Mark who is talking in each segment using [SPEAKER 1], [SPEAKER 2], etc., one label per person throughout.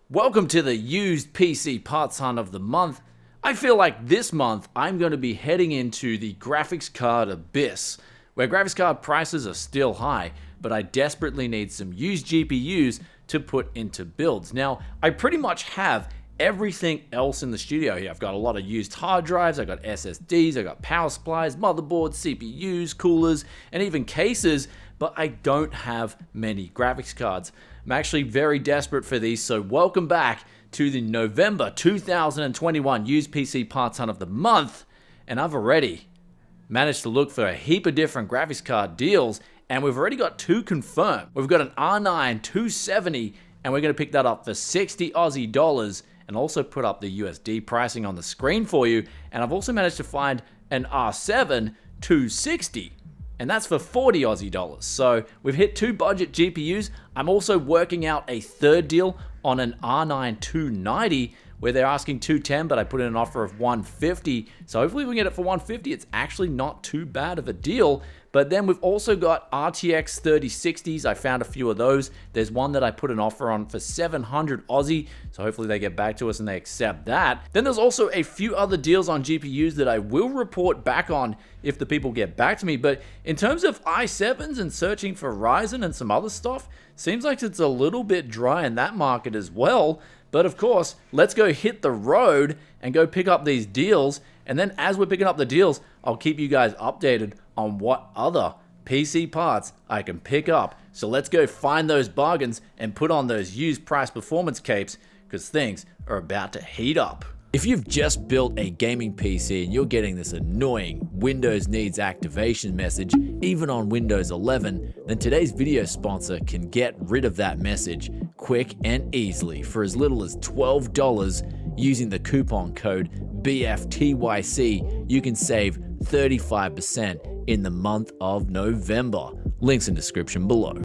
[SPEAKER 1] Welcome to the used PC parts hunt of the month. I feel like this month I'm going to be heading into the graphics card abyss, where graphics card prices are still high, but I desperately need some used GPUs to put into builds. Now, I pretty much have everything else in the studio here. I've got a lot of used hard drives, I've got SSDs, I've got power supplies, motherboards, CPUs, coolers, and even cases, but I don't have many graphics cards. I'm actually very desperate for these, so welcome back to the November 2021 used PC parts hunt of the month, and I've already managed to look for a heap of different graphics card deals, and we've already got two confirmed. We've got an R9 270, and we're going to pick that up for 60 Aussie dollars, and also put up the USD pricing on the screen for you, and I've also managed to find an R7 260. And that's for 40 Aussie dollars. So we've hit two budget GPUs. I'm also working out a third deal on an R9 290 where they're asking 210, but I put in an offer of 150. So hopefully we can get it for 150. It's actually not too bad of a deal. But then we've also got RTX 3060s. I found a few of those. There's one that I put an offer on for 700 Aussie. So hopefully they get back to us and they accept that. Then there's also a few other deals on GPUs that I will report back on if the people get back to me. But in terms of i7s and searching for Ryzen and some other stuff, seems like it's a little bit dry in that market as well. But of course, let's go hit the road and go pick up these deals. And then as we're picking up the deals, I'll keep you guys updated on what other PC parts I can pick up. So let's go find those bargains and put on those used price performance capes, because things are about to heat up. If you've just built a gaming PC and you're getting this annoying Windows needs activation message, even on Windows 11, then today's video sponsor can get rid of that message quick and easily for as little as $12 using the coupon code BFTYC. You can save 35% in the month of November. Links in description below.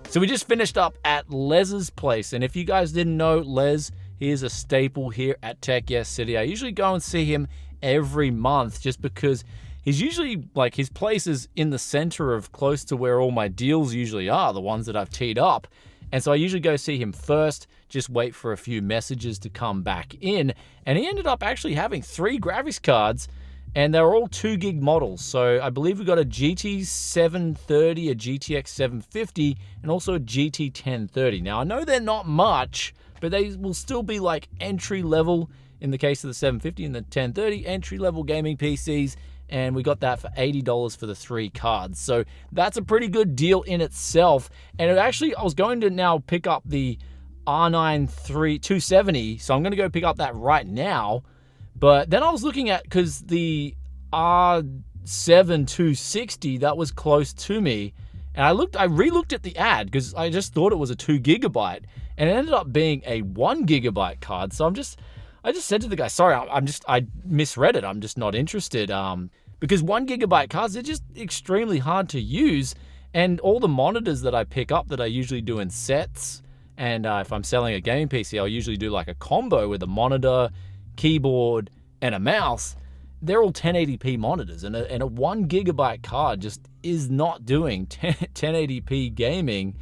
[SPEAKER 1] So we just finished up at Les's place, and if you guys didn't know, Les, he is a staple here at Tech Yes City. I usually go and see him every month just because he's usually, like, his place is in the center of close to where all my deals usually are, the ones that I've teed up. And so I usually go see him first, just wait for a few messages to come back in, and he ended up actually having 3 graphics cards, and they're all 2 gig models. So I believe we got a GT 730, a GTX 750, and also a GT 1030. Now I know they're not much, but they will still be like entry level in the case of the 750 and the 1030, entry level gaming PCs. And we got that for $80 for the 3 cards. So that's a pretty good deal in itself. And it actually, I was going to now pick up the R9 270. So I'm going to go pick up that right now. But then I was looking at, because the R7 260, that was close to me, and I re-looked at the ad because I just thought it was a 2 gigabyte, and it ended up being a 1 gigabyte card. So I just said to the guy, sorry, I misread it. I'm just not interested. Because 1 gigabyte cards, they're just extremely hard to use, and all the monitors that I pick up that I usually do in sets, and if I'm selling a gaming PC, I'll usually do like a combo with a monitor, keyboard, and a mouse. They're all 1080p monitors, and a 1 gigabyte card just is not doing 1080p gaming,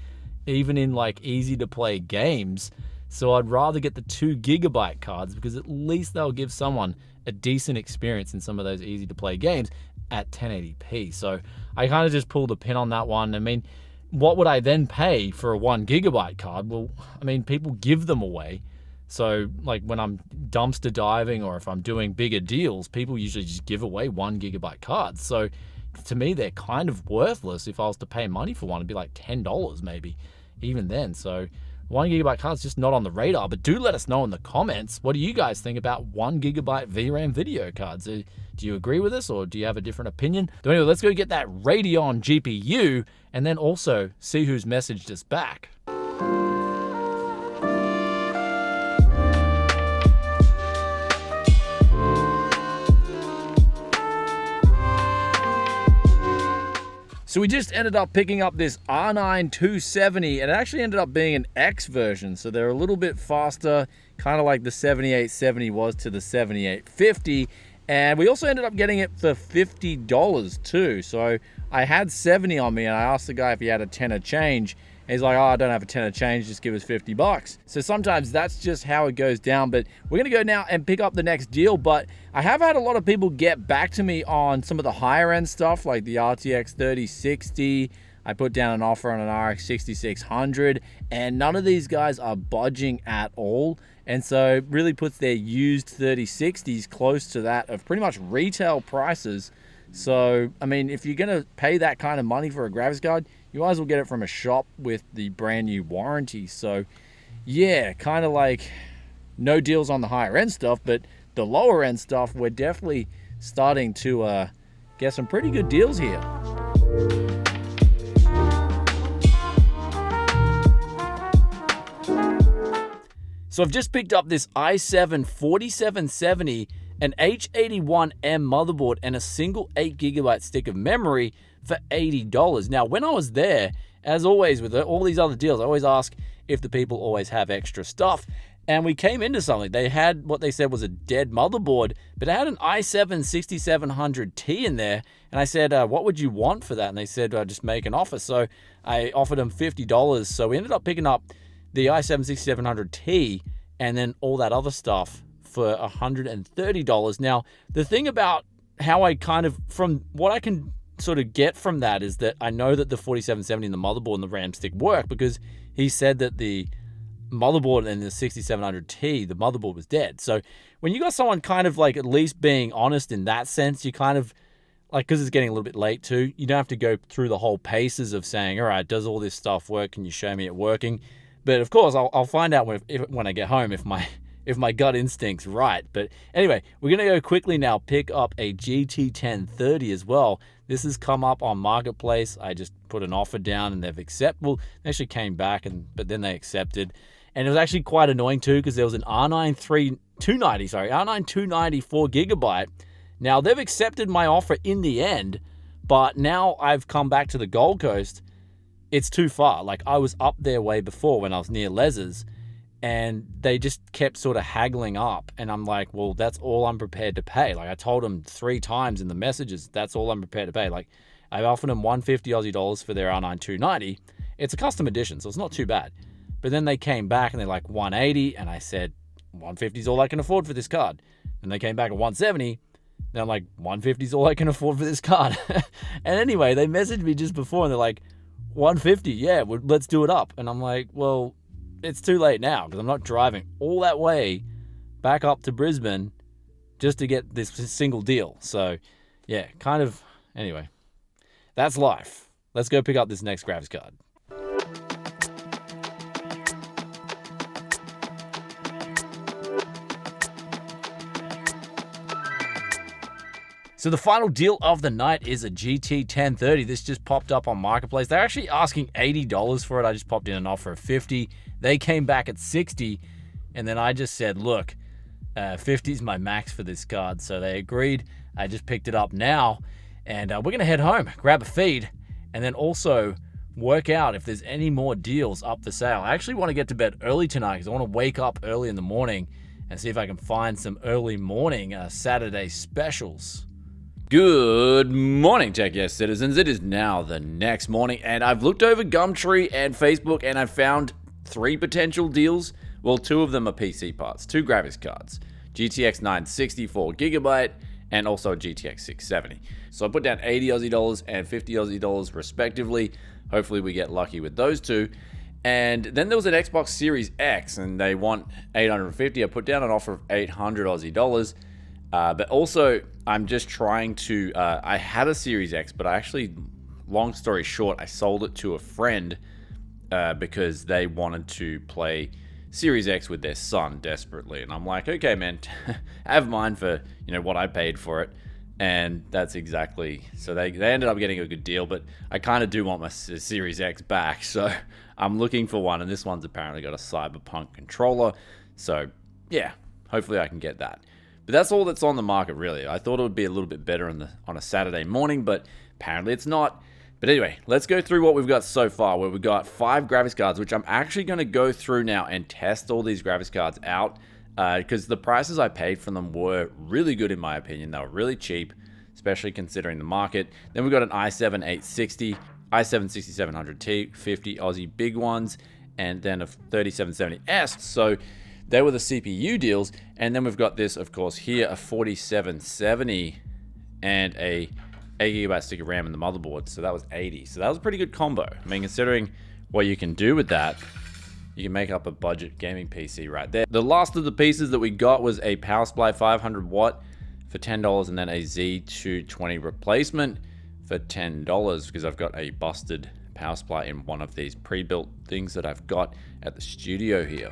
[SPEAKER 1] even in like easy to play games. So I'd rather get the 2 gigabyte cards, because at least they'll give someone a decent experience in some of those easy to play games at 1080p. So I kind of just pulled the pin on that one. I mean, what would I then pay for a 1 gigabyte card? Well, I mean, people give them away. So like when I'm dumpster diving or if I'm doing bigger deals, people usually just give away 1 gigabyte cards. So to me, they're kind of worthless. If I was to pay money for one, it'd be like $10 maybe, even then. So 1 gigabyte card's just not on the radar. But do let us know in the comments, what do you guys think about 1 gigabyte VRAM video cards? Do you agree with us, or do you have a different opinion? So anyway, let's go get that Radeon GPU and then also see who's messaged us back. So we just ended up picking up this R9 270, and it actually ended up being an X version. So they're a little bit faster, kind of like the 7870 was to the 7850. And we also ended up getting it for $50 too. So I had 70 on me, and I asked the guy if he had a tenner change. And he's like, oh, I don't have a tenner change, just give us $50. So sometimes that's just how it goes down. But we're gonna go now and pick up the next deal. But I have had a lot of people get back to me on some of the higher end stuff, like the RTX 3060. I put down an offer on an RX 6600, and none of these guys are budging at all. And so it really puts their used 3060s close to that of pretty much retail prices. So, I mean, if you're gonna pay that kind of money for a graphics card, you might as well get it from a shop with the brand new warranty. So yeah, kind of like no deals on the higher end stuff, but the lower end stuff, we're definitely starting to get some pretty good deals here. So I've just picked up this i7 4770, an H81M motherboard, and a single 8GB stick of memory for $80. Now, when I was there, as always with all these other deals, I always ask if the people always have extra stuff. And we came into something. They had what they said was a dead motherboard, but it had an i7 6700T in there. And I said, what would you want for that? And they said, just make an offer. So I offered them $50. So we ended up picking up the i7 6700T and then all that other stuff for $130. Now, the thing about how I kind of, from what I can sort of get from that is that I know that the 4770 and the motherboard and the RAM stick work, because he said that the motherboard and the 6700T, the motherboard was dead. So when you got someone kind of like at least being honest in that sense, you kind of like, because it's getting a little bit late too, you don't have to go through the whole paces of saying, all right, does all this stuff work? Can you show me it working? But of course, I'll find out when I get home if my gut instinct's right. But anyway, we're going to go quickly now pick up a GT 1030 as well. This has come up on Marketplace. I just put an offer down and they've accepted. Well, they actually came back, but then they accepted. And it was actually quite annoying too, because there was an R9 290 4GB. Now, they've accepted my offer in the end, but now I've come back to the Gold Coast. It's too far. Like, I was up there way before when I was near Les's, and they just kept sort of haggling up. And I'm like, well, that's all I'm prepared to pay. Like, I told them 3 times in the messages, that's all I'm prepared to pay. Like, I offered them $150 Aussie dollars for their R9 290. It's a custom edition, so it's not too bad. But then they came back and they're like 180, and I said, 150 is all I can afford for this card. And they came back at 170. Then I'm like, 150 is all I can afford for this card. And anyway, they messaged me just before, and they're like, 150, yeah, let's do it up. And I'm like, well, it's too late now, because I'm not driving all that way back up to Brisbane just to get this single deal. So yeah, kind of, anyway, that's life. Let's go pick up this next graphics card. So the final deal of the night is a GT 1030. This just popped up on Marketplace. They're actually asking $80 for it. I just popped in an offer of $50. They came back at $60, and then I just said, look, 50 is my max for this card. So they agreed. I just picked it up now, and we're going to head home, grab a feed, and then also work out if there's any more deals up for sale. I actually want to get to bed early tonight because I want to wake up early in the morning and see if I can find some early morning Saturday specials. Good morning, Tech Yes citizens. It is now the next morning, and I've looked over Gumtree and Facebook, and I've found 3 potential deals. Well, 2 of them are PC parts, 2 graphics cards, GTX 960 4GB, and also a GTX 670. So I put down 80 Aussie dollars and 50 Aussie dollars respectively. Hopefully we get lucky with those 2. And then there was an Xbox Series X, and they want 850. I put down an offer of 800 Aussie dollars. But also, I'm just trying to, I had a Series X, but I actually, long story short, I sold it to a friend because they wanted to play Series X with their son desperately. And I'm like, okay, man, have mine for, what I paid for it. And that's exactly, so they ended up getting a good deal, but I kind of do want my Series X back. So I'm looking for one, and this one's apparently got a Cyberpunk controller. So yeah, hopefully I can get that. But that's all that's on the market, really. I thought it would be a little bit better on a Saturday morning, but apparently it's not.
[SPEAKER 2] But anyway, let's go through what we've got so far, where we've got 5 graphics cards, which I'm actually going to go through now and test all these graphics cards out, because the prices I paid for them were really good in my opinion. They were really cheap, especially considering the market. Then we've got an i7 860, i7 6700T, 50 Aussie big ones, and then a 3770S. So they were the CPU deals. And then we've got this, of course, here, a 4770 and a 8GB stick of RAM in the motherboard. So that was 80. So that was a pretty good combo. I mean, considering what you can do with that, you can make up a budget gaming PC right there. The last of the pieces that we got was a power supply 500 watt for $10, and then a Z220 replacement for $10, because I've got a busted power supply in one of these pre-built things that I've got at the studio here.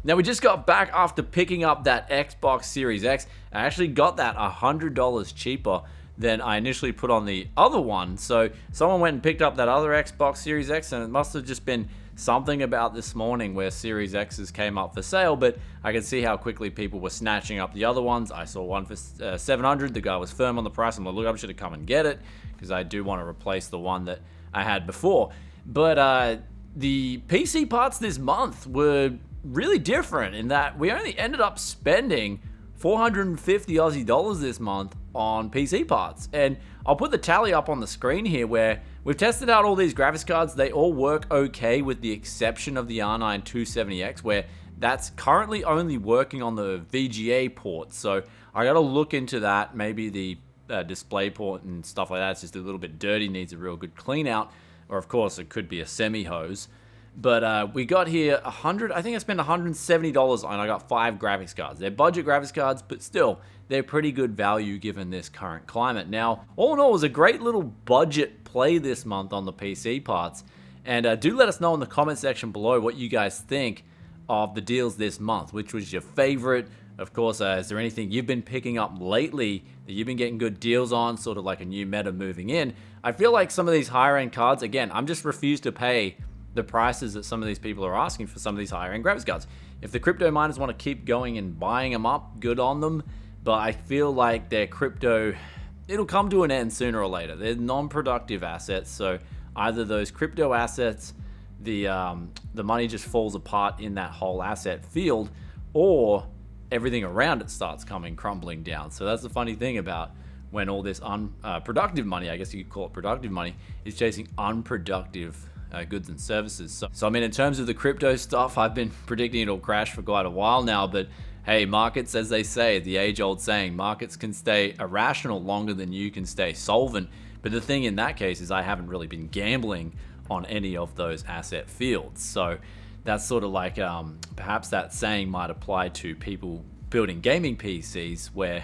[SPEAKER 1] Now, we just got back after picking up that Xbox Series X. I actually got that $100 cheaper than I initially put on the other one. So someone went and picked up that other Xbox Series X, and it must have just been something about this morning where Series X's came up for sale, but I could see how quickly people were snatching up the other ones. I saw one for $700. The guy was firm on the price. I'm like, look, I should have come and get it, because I do want to replace the one that I had before. But the PC parts this month were really different in that we only ended up spending 450 Aussie dollars this month on PC parts. And I'll put the tally up on the screen here, where we've tested out all these graphics cards. They all work okay, with the exception of the R9 270X, where that's currently only working on the VGA port. So I got to look into that. Maybe the display port and stuff like that, it's just a little bit dirty, needs a real good clean out. Or of course it could be a semi-hose. But we got here I think I spent $170 and I got 5 graphics cards. They're budget graphics cards, but still, they're pretty good value given this current climate. Now, all in all, it was a great little budget play this month on the PC parts. And do let us know in the comment section below what you guys think of the deals this month. Which was your favorite? Of course, is there anything you've been picking up lately that you've been getting good deals on, sort of like a new meta moving in? I feel like some of these higher end cards, again, I'm just refused to pay the prices that some of these people are asking for some of these higher end graphics cards. If the crypto miners want to keep going and buying them up, good on them. But I feel like their crypto, it'll come to an end sooner or later. They're non-productive assets, so either those crypto assets, the money just falls apart in that whole asset field, or everything around it starts crumbling down. So that's the funny thing about when all this unproductive money, I guess you could call it productive money, is chasing unproductive goods and services. So I mean, in terms of the crypto stuff, I've been predicting it'll crash for quite a while now, but hey, markets, as they say, the age-old saying, markets can stay irrational longer than you can stay solvent. But the thing in that case is I haven't really been gambling on any of those asset fields. So that's sort of like, perhaps that saying might apply to people building gaming PCs, where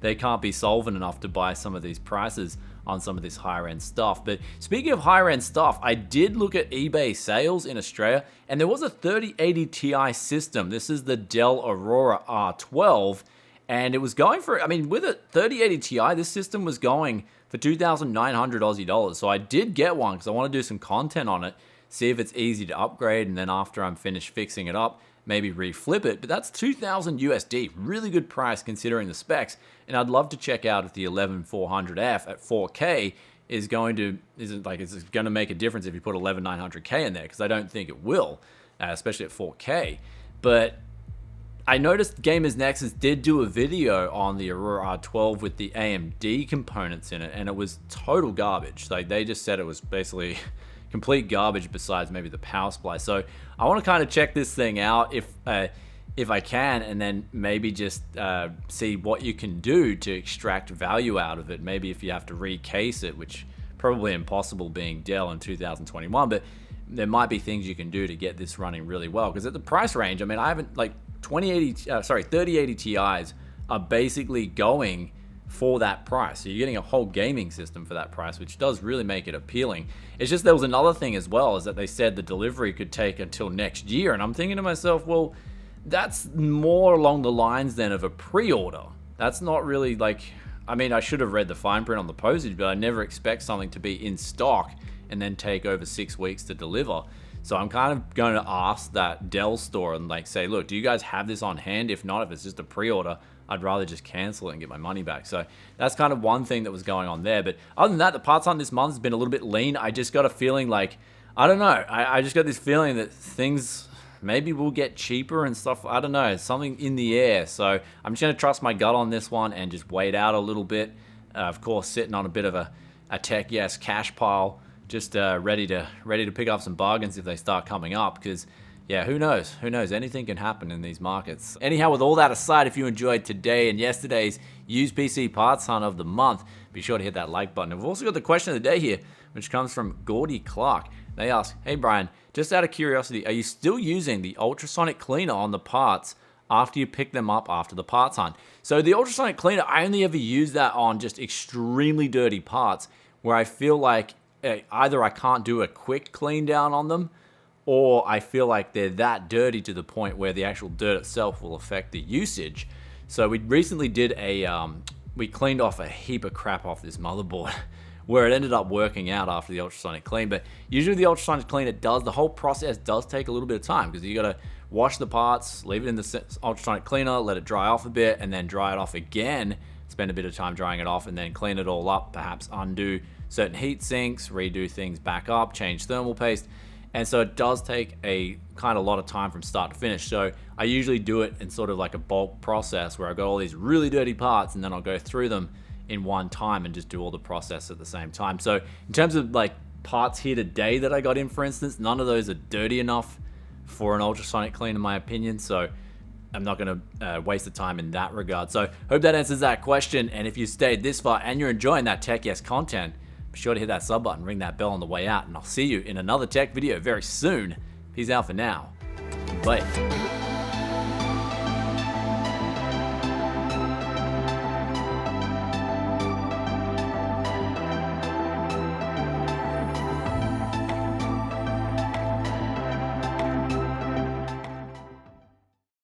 [SPEAKER 1] they can't be solvent enough to buy some of these prices on some of this higher end stuff. But speaking of higher end stuff, I did look at eBay sales in Australia, and there was a 3080 Ti system. This is the Dell Aurora R12, and it was going for, I mean, with a 3080 Ti, this system was going for 2,900 Aussie dollars. So I did get one because I want to do some content on it, see if it's easy to upgrade, and then after I'm finished fixing it up, maybe reflip it. But that's 2,000 USD, really good price considering the specs. And I'd love to check out if the 11400F at 4K is going to make a difference if you put 11900K in there, because I don't think it will, especially at 4K. But I noticed Gamers Nexus did do a video on the Aurora R12 with the AMD components in it, and it was total garbage. Like, they just said it was basically complete garbage besides maybe the power supply. So I want to kind of check this thing out if I can, and then maybe just see what you can do to extract value out of it. Maybe if you have to recase it, which probably impossible being Dell in 2021, but there might be things you can do to get this running really well. Because at the price range, I mean, I haven't, like, 3080 Ti's are basically going for that price. So you're getting a whole gaming system for that price, which does really make it appealing. It's just there was another thing as well, is that they said the delivery could take until next year. And I'm thinking to myself, well, that's more along the lines then of a pre-order. That's not really like, I mean, I should have read the fine print on the postage, but I never expect something to be in stock
[SPEAKER 2] and then take over 6 weeks to deliver. So I'm kind of going to ask that Dell store and like say, look, do you guys have this on hand? If not, if it's just a pre-order, I'd rather just cancel it and get my money back. So that's kind of one thing that was going on there. But other than that, the parts hunt this month has been a little bit lean. I just got a feeling like, I don't know. I just got this feeling that things maybe will get cheaper and stuff. I don't know. Something in the air. So I'm just going to trust my gut on this one and just wait out a little bit. Of course, sitting on a bit of a Tech Yes cash pile, just ready to pick up some bargains if they start coming up, because yeah, who knows? Who knows? Anything can happen in these markets. Anyhow, with all that aside, if you enjoyed today and yesterday's used PC parts hunt of the month, be sure to hit that like button. And we've also got the question of the day here, which comes from Gordy Clark. They ask, hey Brian, just out of curiosity, are you still using the ultrasonic cleaner on the parts after you pick them up after the parts hunt? So the ultrasonic cleaner, I only ever use that on just extremely dirty parts where I feel like either I can't do a quick clean down on them, or I feel like they're that dirty to the point where the actual dirt itself will affect the usage. So we recently did we cleaned off a heap of crap off this motherboard where it ended up working out after the ultrasonic clean. But usually the ultrasonic clean, the whole process does take a little bit of time, because you got to wash the parts, leave it in the ultrasonic cleaner, let it dry off a bit, and then dry it off again, spend a bit of time drying it off, and then clean it all up, perhaps undo certain heat sinks, redo things back up, change thermal paste. And so it does take a kind of lot of time from start to finish. So I usually do it in sort of like a bulk process where I've got all these really dirty parts, and then I'll go through them in one time and just do all the process at the same time. So in terms of like parts here today that I got in, for instance, none of those are dirty enough for an ultrasonic clean in my opinion. So I'm not going to waste the time in that regard. So hope that answers that question. And if you stayed this far and you're enjoying that Tech Yes content, be sure to hit that sub button, ring that bell on the way out, and I'll see you in another tech video very soon. Peace out for now. Bye.